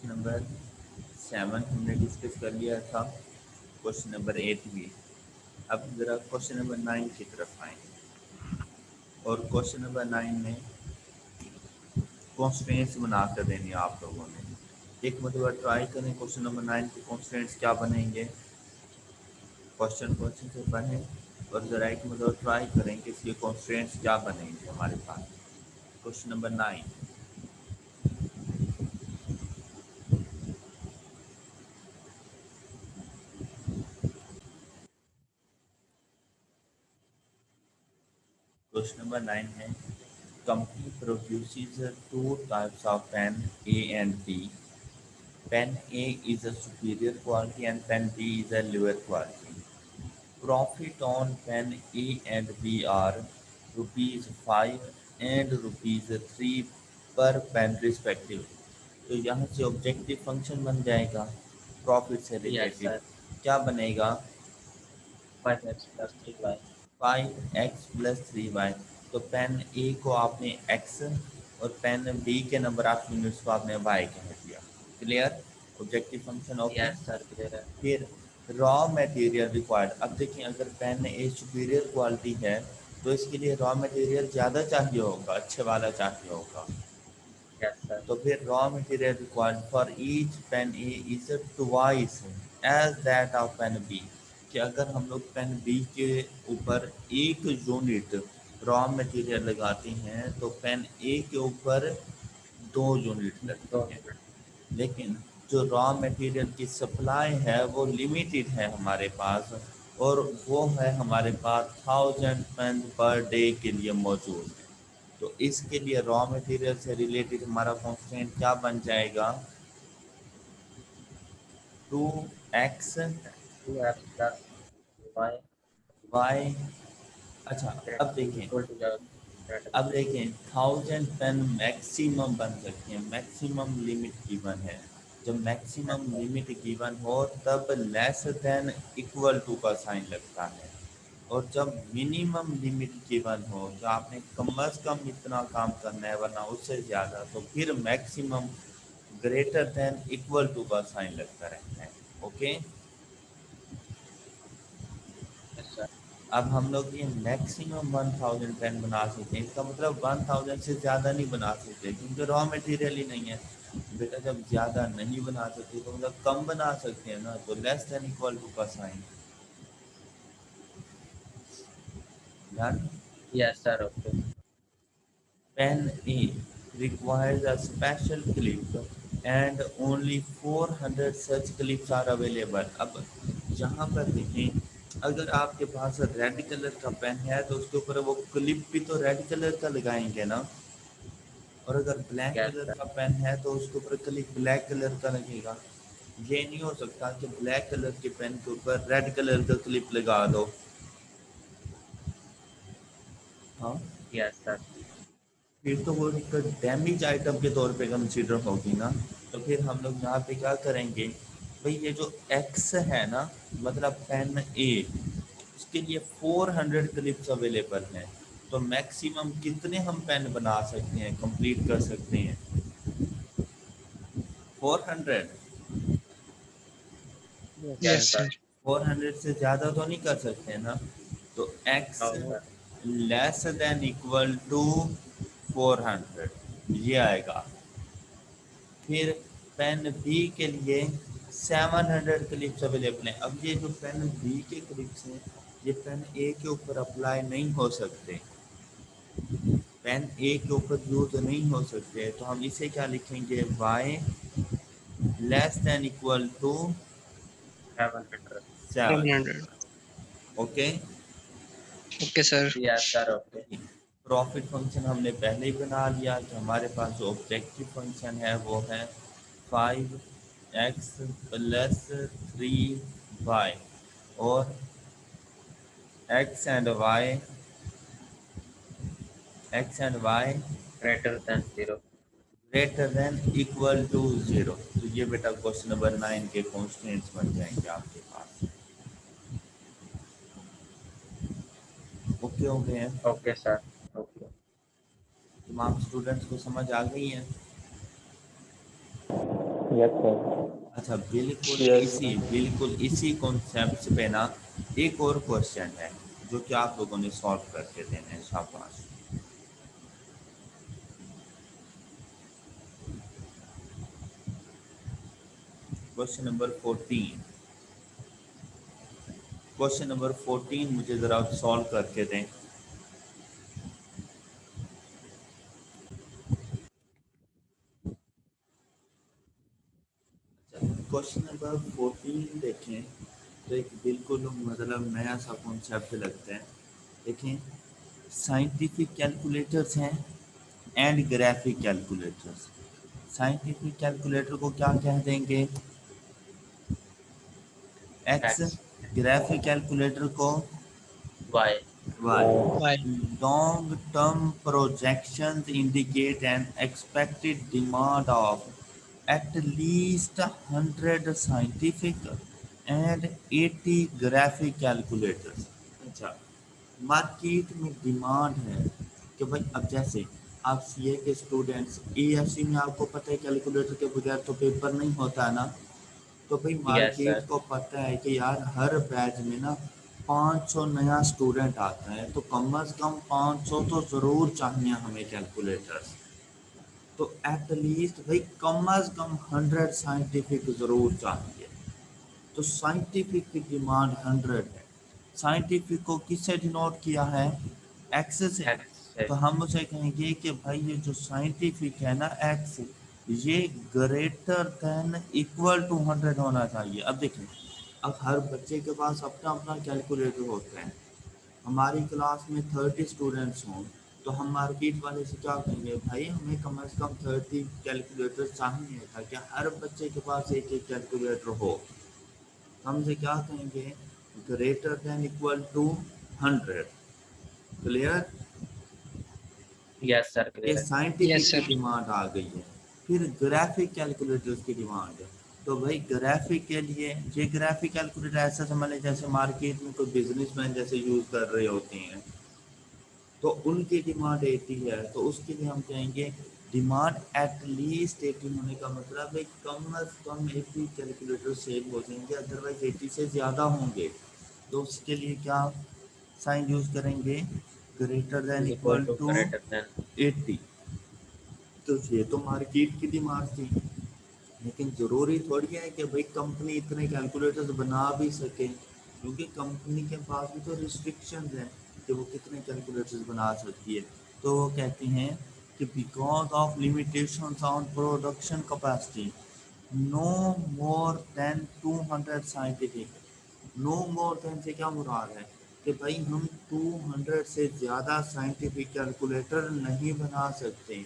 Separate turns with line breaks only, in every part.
Number 7 हमने discuss कर लिया था, क्वेश्चन नंबर 8 भी। अब ज़रा क्वेश्चन नंबर 9 की तरफ आए और क्वेश्चन नंबर 9 में कॉन्स्टेंट्स बना कर देने आप लोगों ने। एक मतलब ट्राई करें क्वेश्चन नंबर 9 के कॉन्स्टेंट्स क्या बनेंगे, क्वेश्चन से पढ़ें और ज़रा एक मतलब ट्राई करें कि इसके कॉन्स्टेंट्स क्या बनेंगे हमारे पास। क्वेश्चन नंबर 9, क्वेश्चन नंबर 9 है, company produces two types of pen A and B. Pen A is a superior quality and pen B is a lower quality. Profit on pen A and B are rupees 5 and rupees 3 per pen respectively. तो यहाँ से objective function बन जाएगा profit से
Yes,
related.
sir.
क्या बनेगा?
5x plus 3y.
5x plus 3y। तो pen ए को आपने x और पेन बी के नंबर ऑफ यूनिट्स को आपने y कह दिया। Clear? Objective function okay.
Yes, sir. Clear है.
फिर रॉ मटेरियल रिक्वायर्ड। अब देखिए अगर पेन ए सुपीरियर क्वालिटी है तो इसके लिए रॉ मटेरियल ज़्यादा चाहिए होगा, अच्छे वाला चाहिए होगा।
Yes, sir.
तो फिर raw material required for each pen A is twice as that of pen B. कि अगर हम लोग पेन बी के ऊपर 1 यूनिट रॉ मटेरियल लगाते हैं तो पेन ए के ऊपर 2 यूनिट लगती
2
हैं।
मिनट.
लेकिन जो रॉ मटेरियल की सप्लाई है वो लिमिटेड है हमारे पास, और वो है हमारे पास 1000 पेन पर डे के लिए मौजूद है। तो इसके लिए रॉ मटेरियल से रिलेटेड हमारा कॉन्स्टेंट क्या बन जाएगा? 2x
2x plus y
y। अच्छा
that
अब
is
देखें,
equal to the that.
अब देखें 1000 पेन मैक्सिमम बन सकती है, मैक्सिमम लिमिट गिवन है। जब
Yes,
maximum
sir.
Limit given हो तब लेस देन इक्वल टू का साइन लगता है, और जब मिनिमम लिमिट गिवन हो तो आपने कम अज़ कम इतना काम करना है वरना उससे ज़्यादा, तो फिर maximum greater than equal to का साइन लगता रहता है। ओके।
Yes, sir.
अब हम लोग ये मैक्सिमम 1000 पेन बना सकते हैं, इसका मतलब 1000 से ज़्यादा नहीं बना सकते क्योंकि रॉ मटेरियल ही नहीं है। बेटा जब ज़्यादा नहीं बना सकते तो मतलब कम बना सकते हैं ना, तो लेस देन इक्वल टू का sign. Done.
Yes, sir. Okay.
Pen A requires a special clip and only 400 such clips are available. अब यहाँ पर देखें, अगर आपके पास रेड कलर का पेन है तो उसके ऊपर वो क्लिप भी तो रेड कलर का लगाएंगे ना, और अगर ब्लैक
Yes,
कलर
sir.
का पेन है तो उसके ऊपर क्लिप ब्लैक कलर का लगेगा। ये नहीं हो सकता कि ब्लैक कलर के पेन के ऊपर रेड कलर का क्लिप लगा दो। हाँ,
Yes, sir.
फिर तो वो एक डैमेज आइटम के तौर पे कंसिडर होगी ना। तो फिर हम लोग यहाँ पे क्या करेंगे भाई, ये जो एक्स है ना, मतलब पेन ए, उसके लिए 400 क्लिप्स अवेलेबल हैं। तो मैक्सिमम कितने हम पेन बना सकते हैं, कंप्लीट कर सकते हैं? 400।
Yes,
Yes,
sir.
sir.
400 से ज़्यादा तो नहीं कर सकते ना। तो x
No, sir.
Less than equal to 400 ये आएगा। फिर पेन बी के लिए 700 क्लिप्स अवेलेबल हैं। अब ये जो पेन बी के क्लिप्स हैं ये पेन ए के ऊपर अप्लाई नहीं हो सकते, पेन ए के ऊपर यूज नहीं हो सकते, तो हम इसे क्या लिखेंगे? y less than equal to
700.
7।
700.
Okay.
Okay, sir.
Yes, sir. Okay.
Profit function हमने पहले ही बना लिया कि हमारे पास जो ऑब्जेक्टिव फंक्शन है वो है 5x प्लस 3y, और x and y
Greater than 0.
Greater than equal to 0। तो ये बेटा क्वेश्चन नंबर 9 के कॉन्स्टेंट्स बन जाएंगे आपके पास। ओके हो गए हैं?
Okay, sir. Okay.
तमाम स्टूडेंट्स को समझ आ गई है?
Yes sir.
अच्छा,
Yes.
बिल्कुल इसी कॉन्सेप्ट पे ना एक और क्वेश्चन है जो कि आप लोगों ने सॉल्व करके देना है। शाबाश। क्वेश्चन नंबर 14, क्वेश्चन नंबर 14 मुझे ज़रा सॉल्व करके दें। क्वेश्चन नंबर 14 देखें तो एक बिल्कुल मतलब नया सा कॉन्सेप्ट लगता है। देखें, साइंटिफिक कैलकुलेटर्स हैं and graphic calculators. Scientific calculator को क्या कह देंगे? एक्स।
X.
ग्राफिक कैलकुलेटर को
Y.
Y.
Y.
Long term projections indicate an expected demand of at least 100 scientific and 80 graphic calculators। अच्छा, मार्केट में डिमांड है कि भाई अब जैसे आप सीए के स्टूडेंट्स, एएफसी में आपको पता है कैलकुलेटर के बगैर तो पेपर नहीं होता है ना। तो भाई
Yes sir.
मार्केट को पता है कि यार हर बैच में ना 500 नया स्टूडेंट आता है, तो कम से कम 500 तो ज़रूर चाहिए हमें कैलकुलेटर्स। तो एट लीस्ट भाई कम अज कम 100 साइंटिफिक ज़रूर चाहिए। तो साइंटिफिक की डिमांड 100 है। साइंटिफिक को किससे डिनोट किया है? एक्स से।
X है।
तो हम उसे कहेंगे कि भाई ये जो साइंटिफिक है ना एक्स, ये ग्रेटर देन इक्वल टू 100 होना चाहिए। अब देखें, अब हर बच्चे के पास अपना अपना कैलकुलेटर होता है। हमारी क्लास में 30 स्टूडेंट्स हों तो हम मार्केट वाले से क्या कहेंगे? भाई हमें कम से कम 30 कैलकुलेटर चाहिए ताकि हर बच्चे के पास एक एक कैलकुलेटर हो। हमसे क्या कहेंगे? Greater than equal to 100। Clear?
Yes sir.
ये
Clear है।
साइंटिफिक
Yes
की
sir.
डिमांड आ गई है। फिर ग्राफिक कैलकुलेटर्स की डिमांड है। तो भाई ग्राफिक के लिए ये ग्राफिक कैलकुलेटर ऐसा समझ लें जैसे मार्केट में कोई बिजनेसमैन जैसे यूज़ कर रहे होते हैं, तो उनकी डिमांड 80 है, तो उसके लिए हम कहेंगे डिमांड एट लीस्ट 80 होने का मतलब है कम से कम 80 कैलकुलेटर सेल हो जाएंगे, अदरवाइज 80 से ज़्यादा होंगे। तो उसके लिए क्या साइन यूज़ करेंगे? Greater than
Is equal
equal
to
to
greater than।
80। तो ये तो मार्केट की डिमांड थी, लेकिन ज़रूरी थोड़ी है कि भाई कंपनी इतने कैलकुलेटर्स बना भी सके, क्योंकि कंपनी के पास भी तो रिस्ट्रिक्शंस हैं कि वो कितने कैलकुलेटर्स बना सकती है। तो वो कहते हैं कि because of limitations on production capacity no more than 200 scientific. No more than से क्या मुराद है कि भाई हम 200 से ज़्यादा साइंटिफिक कैलकुलेटर नहीं बना सकते।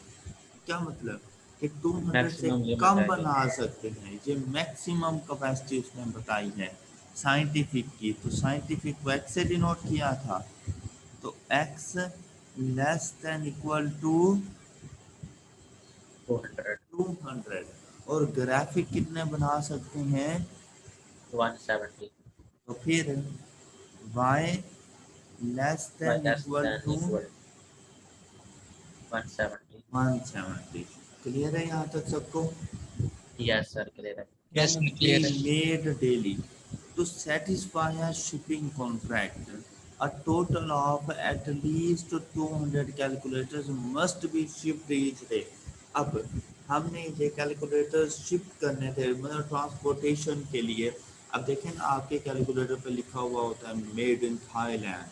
क्या मतलब कि 200 से
मैक्सिमम लिमिट
कम
है ये।
बना सकते हैं। ये मैक्सिमम कैपेसिटी उसने बताई है साइंटिफिक की। तो साइंटिफिक को एक्स से डिनोट किया था, तो X less than equal to
200।
200। और ग्राफिक कितने बना सकते हैं?
170।
तो फिर y less
Y
than
less
equal
than
to
equal 170।
170। Clear है यहाँ तक सबको?
Yes sir. Clear है।
Yes
can
sir.
be
Clear है.
made daily to satisfy a shipping contract. A total of at least 200 calculators must be shipped each day. अब हमने ये calculator shift करने थे, मतलब ट्रांसपोर्टेशन के लिए। अब देखें ना, आपके कैलकुलेटर पे लिखा हुआ होता है made in Thailand,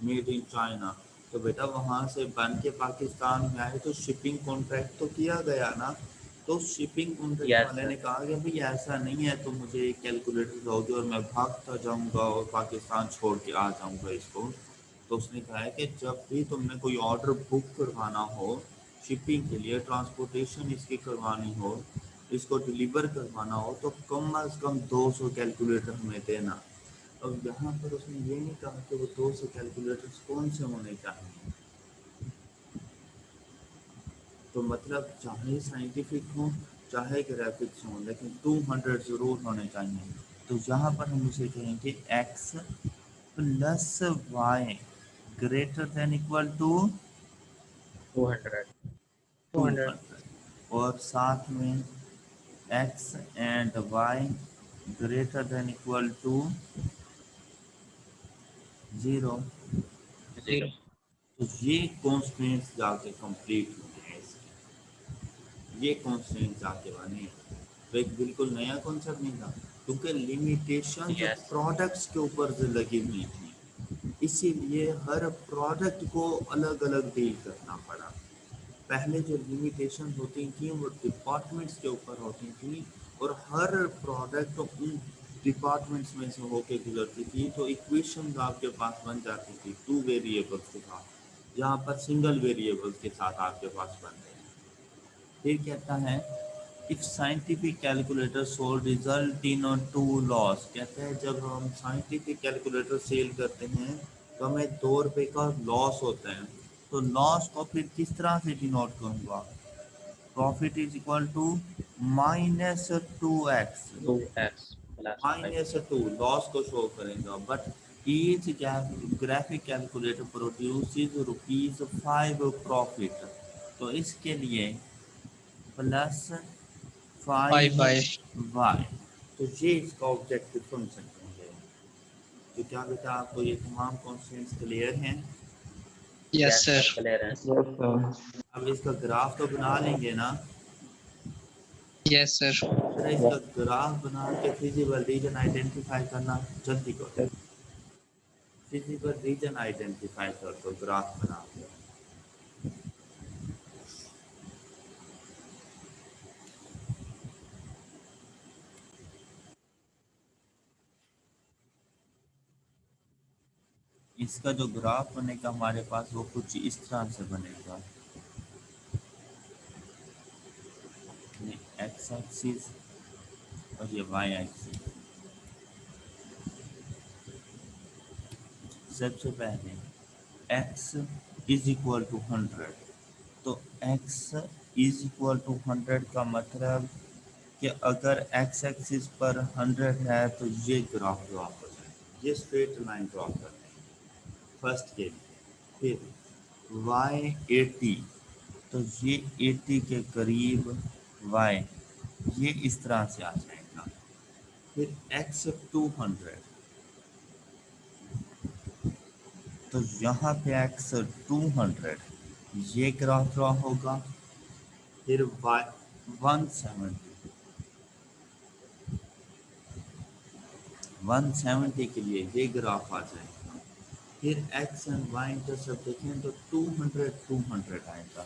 made in China. तो बेटा वहाँ से बन के पाकिस्तान में आए तो शिपिंग कॉन्ट्रैक्ट तो किया गया ना। तो शिपिंग कॉन्ट्रैक्ट
Yes
वाले
sir।
ने कहा कि भाई ऐसा नहीं है तो मुझे एक कैलकुलेटर दोगे और मैं भागता जाऊंगा और पाकिस्तान छोड़ के आ जाऊंगा इसको। तो उसने कहा है कि जब भी तुमने कोई ऑर्डर बुक करवाना हो शिपिंग के लिए, ट्रांसपोर्टेशन इसकी करवानी हो, इसको डिलीवर करवाना हो, तो कम अज़ कम 200 कैलकुलेटर हमें देना। अब यहाँ पर उसने ये नहीं कहा कि वो 200 कैलकुलेटर्स कौन से होने चाहिए। तो मतलब चाहे साइंटिफिक हो चाहे ग्राफिक्स हो, लेकिन 200 ज़रूर होने चाहिए। तो यहाँ पर हम उसे कहेंगे X plus Y greater than equal to
200। 200।
200। और साथ में x and y greater than equal to 0।
0।
तो ये कॉन्स्टेंट्स जाके कंप्लीट होते हैं ये कॉन्स्टेंट्स जाके बने। तो एक बिल्कुल नया कॉन्सेप्ट नहीं था, क्योंकि लिमिटेशन जो
यस।
प्रोडक्ट्स के ऊपर जो लगी हुई थी, इसीलिए हर प्रोडक्ट को अलग अलग डील करना पड़ा। पहले जो लिमिटेशन होती थी वो डिपार्टमेंट्स के ऊपर होती थी, और हर प्रोडक्ट उन डिपार्टमेंट्स में से होके गुजरती थी। तो इक्वेशन आपके पास बन जाती थी 2 वेरिएबल्स के साथ, जहाँ पर सिंगल वेरिएबल्स के साथ आपके पास बन गए। फिर कहता है if scientific calculator sold result in 2 loss. कहते हैं जब हम साइंटिफिक कैलकुलेटर सेल करते हैं तो हमें 2 रुपये का लॉस होता है। तो लॉस को फिर किस तरह से डिनोट करूँगा? Profit is equal to -2x।
2x plus 5।
-2 loss को शो करेगा, but each graphic calculator produces ₹5 profit. तो इसके लिए प्लस
5 बाय।
5y। तो ये इसका ऑब्जेक्टिव फंक्शन है। तो क्या बेटा आपको ये तमाम कॉन्स्टेंट्स क्लियर हैं?
Yes
yes
sir.
Sir, clear है।
Yes, sir.
अब इसका ग्राफ तो बना लेंगे ना?
Yes sir.
जरा इसका ग्राफ बना के फिजिबल रीजन आइडेंटिफाई करना, जल्दी करो। फिजिबल रीजन आइडेंटिफाई कर दो ग्राफ बना के। इसका जो ग्राफ बनेगा हमारे पास वो कुछ इस तरह से बनेगा। ये एक्स एक्सिस और ये वाई एक्सिस। सबसे पहले x इज इक्वल टू 100। तो x इज इक्वल टू 100 का मतलब कि अगर x एक्सिस पर 100 है तो ये ग्राफ ड्रॉ हो जाए, ये स्ट्रेट लाइन ड्रॉ कर दें फर्स्ट के लिए। फिर y 80, तो ये 80 के करीब y ये इस तरह से आ जाएगा। फिर x 200, तो यहाँ पे x 200 ये ग्राफ ड्रॉ होगा। फिर y 170 के लिए ये ग्राफ आ जाएगा। फिर x एंड y इंटरसेप्ट देखें तो 200 आएगा।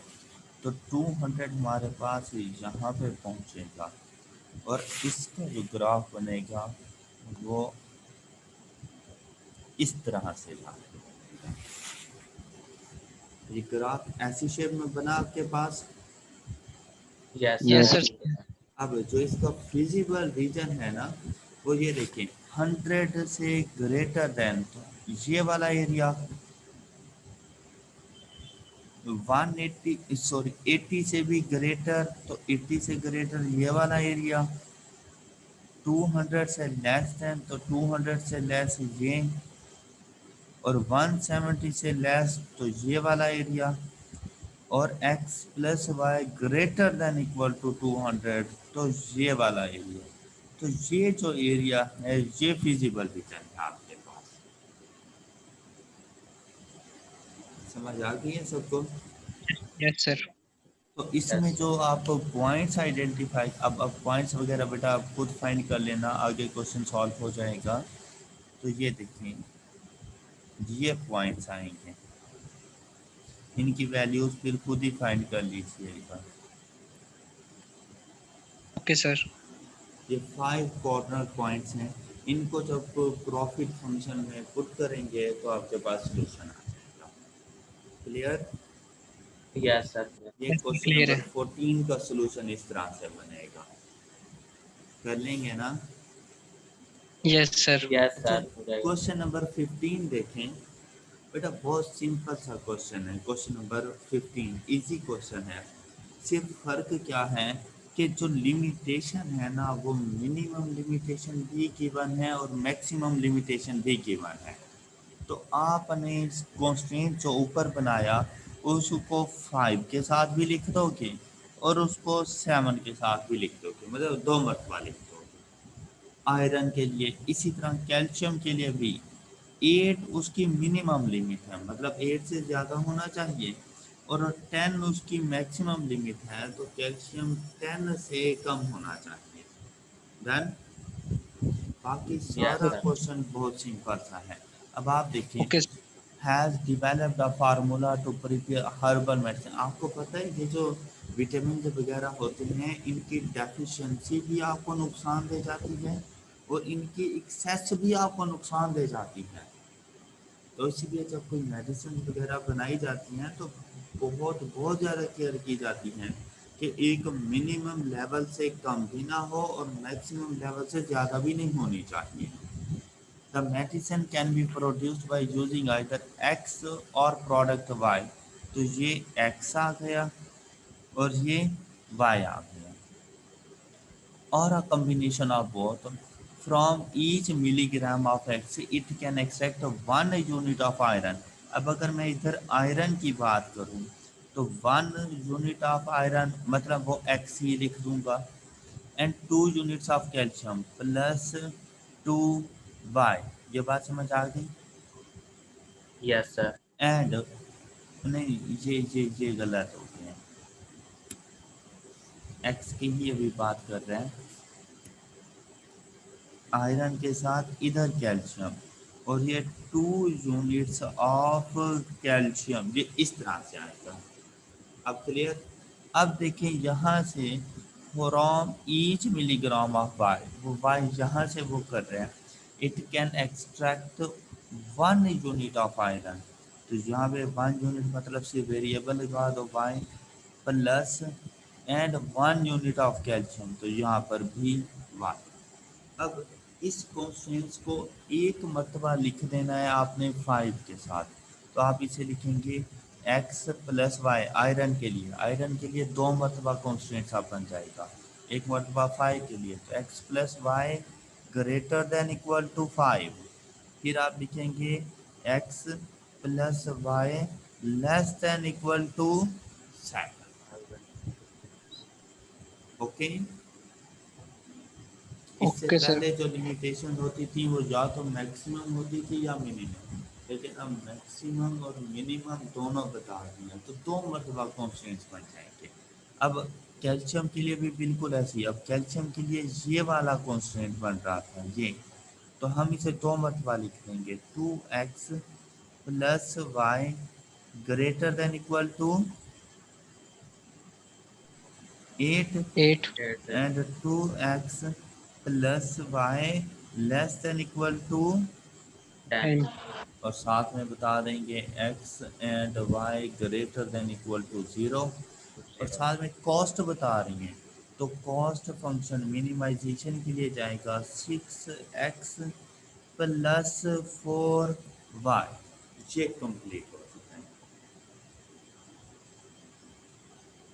तो 200 हमारे पास यहाँ पे पहुँचेगा, और इसका जो ग्राफ बनेगा वो इस तरह से बनेगा। ये ग्राफ ऐसी शेप में बना आपके पास।
Yes
yes
sir.
सर।
अब जो इसका फिजिबल रीजन है ना, वो ये देखें 100 से ग्रेटर देन, तो ये वाला एरिया 180 सॉरी 80 से भी ग्रेटर, तो 80 से ग्रेटर ये वाला एरिया, 200 से लेस देन तो 200 से लेस ये, और 170 से लेस तो ये वाला एरिया, और x plus Y greater than equal to 200 तो ये वाला एरिया। तो ये जो एरिया है ये फिजिबल रीजन है आपके पास। समझ आ गई है सबको?
Yes sir.
तो इसमें जो आप पॉइंट्स आइडेंटिफाई, अब पॉइंट्स वगैरह बेटा आप खुद फाइंड कर लेना, आगे क्वेश्चन सॉल्व हो जाएगा। तो ये देखिए ये पॉइंट्स आएंगे, इनकी वैल्यूज फिर खुद ही फाइंड कर लीजिएगा।
Okay sir.
ये 5 कॉर्नर पॉइंट्स हैं, इनको जब प्रॉफिट फंक्शन में पुट करेंगे तो आपके पास सॉल्यूशन आ जाएगा। क्लियर?
Yes sir.
ये क्वेश्चन
क्लियर
नंबर
है।
14 का सॉल्यूशन इस तरह से बनेगा। कर लेंगे ना?
Yes sir.
यस
अच्छा,
सर, हो जाएगा।
क्वेश्चन नंबर 15 देखें बेटा, बहुत सिंपल सा क्वेश्चन है। क्वेश्चन नंबर 15 इजी क्वेश्चन है। सिर्फ फर्क क्या है कि जो लिमिटेशन है ना वो मिनिमम लिमिटेशन भी गिवन है और मैक्सिमम लिमिटेशन भी गिवन है। तो आपने कंस्ट्रेंट जो ऊपर बनाया उसको 5 के साथ भी लिख दोगे और उसको 7 के साथ भी लिख दोगे, मतलब 2 मरतबा लिख दोगे आयरन के लिए। इसी तरह कैल्शियम के लिए भी 8 उसकी मिनिमम लिमिट है, मतलब 8 से ज़्यादा होना चाहिए, और 10 उसकी मैक्सिमम लिमिट है, तो कैल्शियम 10 से कम होना चाहिए। डन। बाकी
Yes,
सारा
sir.
क्वेश्चन बहुत सिंपल सा है। अब आप देखिए,
okay
has developed a formula to prepare herbal medicine. आपको पता है ये जो विटामिन वगैरह होते हैं, इनकी डेफिशिएंसी भी आपको नुकसान दे जाती है और इनकी एक्सेस भी आपको नुकसान दे जाती है। तो इसीलिए जब कोई मेडिसिन वगैरह बनाई जाती हैं तो बहुत बहुत ज़्यादा केयर की जाती है कि एक मिनिमम लेवल से कम भी ना हो और मैक्सिमम लेवल से ज़्यादा भी नहीं होनी चाहिए। The medicine can be produced by using either x और प्रोडक्ट वाई। तो ये एक्स आ गया और ये वाई आ गया, or a combination of both. From each milligram of X, it can extract 1 unit of iron. अब अगर मैं इधर आयरन की बात करूं तो 1 unit ऑफ आयरन मतलब वो X ही लिख दूंगा, and 2 units of calcium plus 2y। ये बात समझ आ गई?
Yes, sir.
एंड नहीं, ये गलत हो गया, एक्स की ही अभी बात कर रहे हैं, आयरन के साथ इधर कैल्शियम, और ये 2 units ऑफ कैल्शियम, ये इस तरह से आएगा। अब क्लियर? अब देखिए यहाँ से from each milligram of Y, वो वाई यहाँ से वो कर रहे हैं, it can extract 1 unit of iron. तो यहाँ पे 1 unit मतलब से वेरिएबल लगा दो y plus and 1 unit of calcium, तो यहाँ पर भी वाई। अब इस क्वेश्चन को एक मरतबा लिख देना है आपने 5 के साथ, तो आप इसे लिखेंगे x प्लस वाई आयरन के लिए 2 मरतबा कॉन्स्टेंट्स आप बन जाएगा, एक मरतबा 5 के लिए, तो x plus Y greater than equal to 5। फिर आप लिखेंगे x plus y less than equal to 7। Okay. इससे
ओके सर।
पहले जो लिमिटेशन होती थी वो या तो मैक्सिमम होती थी या मिनिमम, लेकिन अब मैक्सिमम और मिनिमम दोनों बता दिए, तो 2 मरतबा कॉन्स्टेंट्स बन जाएंगे। अब कैल्शियम के लिए भी बिल्कुल ऐसे ही, अब कैल्शियम के लिए ये वाला कॉन्स्टेंट बन रहा था ये, तो हम इसे 2 मरतबा लिख देंगे, 2x plus Y greater than equal to 8
8
Yes, sir.
and 2x plus y less than equal to,
10.
10
और साथ में बता देंगे x and y greater than equal to 0, और
0.
साथ में कॉस्ट बता रही हैं, तो कॉस्ट फंक्शन मिनिमाइजेशन के लिए जाएगा 6x प्लस 4y। ये कंप्लीट हो चुका है।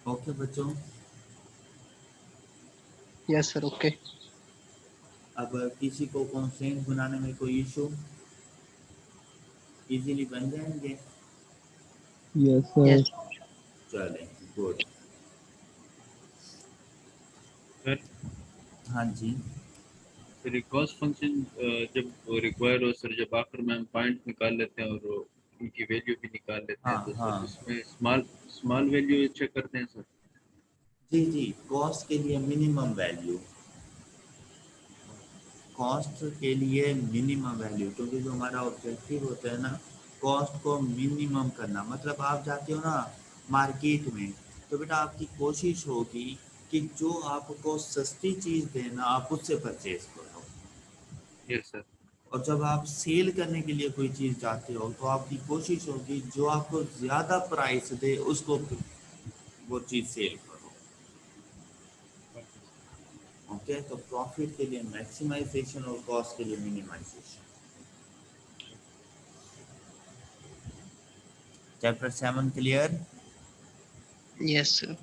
ओके बच्चों,
यस सर। ओके
अब किसी को कॉन्स्टेंट बनाने में कोई इशू, इजीली बन जाएंगे?
Yes, sir.
यस
चलें, गुड।
सर
हाँ जी।
सर कॉस्ट फंक्शन जब रिक्वायर हो सर, जब आखिर में हम पॉइंट निकाल लेते हैं और उनकी वैल्यू भी निकाल लेते हैं,
हाँ
तो सर
हाँ
उसमें स्मॉल वैल्यू चेक करते हैं सर।
जी, कॉस्ट के लिए मिनिमम वैल्यू, कॉस्ट के लिए मिनिमम वैल्यू, क्योंकि जो हमारा ऑब्जेक्टिव होता है ना, कॉस्ट को मिनिमम करना। मतलब आप जाते हो ना मार्केट में, तो बेटा आपकी कोशिश होगी कि जो आपको सस्ती चीज़ देना आप उससे परचेज करो,
यस सर।
और जब आप सेल करने के लिए कोई चीज़ जाते हो तो आपकी कोशिश होगी जो आपको ज़्यादा प्राइस दे उसको वो चीज़ सेल करो। ओके, तो प्रॉफिट के लिए मैक्सिमाइजेशन और कॉस्ट के लिए minimization. Chapter 7 clear?
Yes sir.